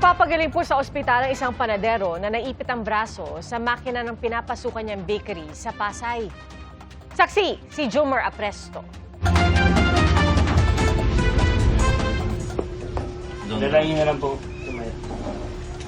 Nagpapagaling po sa ospital ang isang panadero na naipit ang braso sa makina ng pinapasukan niyang bakery sa Pasay. Saksi, si Jomer Apresto. Dalayin na lang po.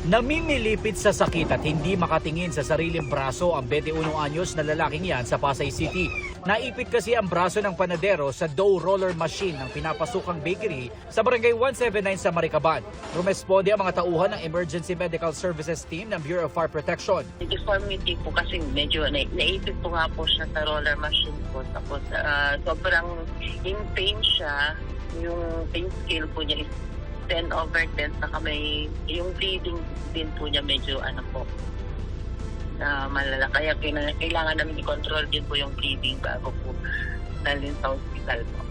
Namimilipit sa sakit at hindi makatingin sa sariling braso ang 21 anyos na lalaking yan sa Pasay City. Naipit kasi ang braso ng panadero sa dough roller machine ng pinapasukang bakery sa Barangay 179 sa Maricaban. Rumesponde ang mga tauhan ng Emergency Medical Services Team ng Bureau of Fire Protection. Deformity po kasi medyo naipit po nga po siya sa roller machine po. Tapos sobrang in pain siya. Yung pain scale po niya is 10/10, saka may yung bleeding din po niya medyo malala. Kaya kailangan namin i-control din po yung bleeding bago po dalhin sa hospital po.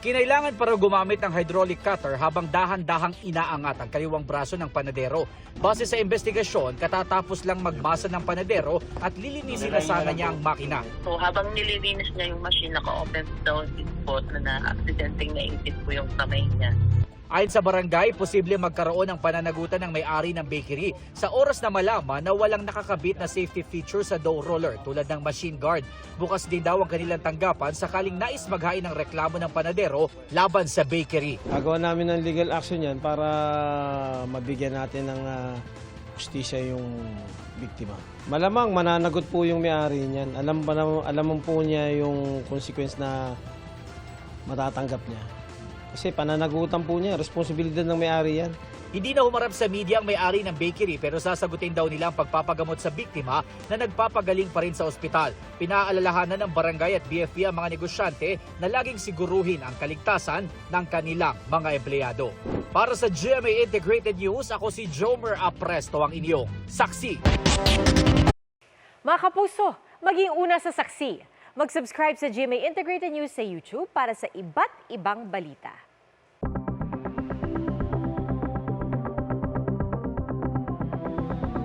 Kinailangan para gumamit ng hydraulic cutter habang dahan-dahang inaangat ang kaliwang braso ng panadero. Base sa investigasyon, katatapos lang magmasa ng panadero at lilinisin na sana niya ang makina. So habang nililinis niya yung machine, naka-open daw yung spot na aksidenteng naipit po yung kamay niya. Ayon sa barangay, posible magkaroon ng pananagutan ng may-ari ng bakery sa oras na malaman na walang nakakabit na safety feature sa dough roller tulad ng machine guard. Bukas din daw ang kanilang tanggapan sakaling nais maghain ng reklamo ng panadero laban sa bakery. Gagawa namin ng legal action yan para mabigyan natin ng justisya yung biktima. Malamang mananagot po yung may-ari niyan. Alam mo po niya yung consequence na matatanggap niya. Kasi pananagutan po niya, responsibilidad ng may-ari yan. Hindi na humarap sa media ang may-ari ng bakery pero sasagutin daw nila ang pagpapagamot sa biktima na nagpapagaling pa rin sa ospital. Pinaalalahanan ng barangay at BFP ang mga negosyante na laging siguruhin ang kaligtasan ng kanilang mga empleyado. Para sa GMA Integrated News, ako si Jomer Apresto, ang inyong saksi. Mga kapuso, maging una sa saksi. Mag-subscribe sa GMA Integrated News sa YouTube para sa iba't ibang balita.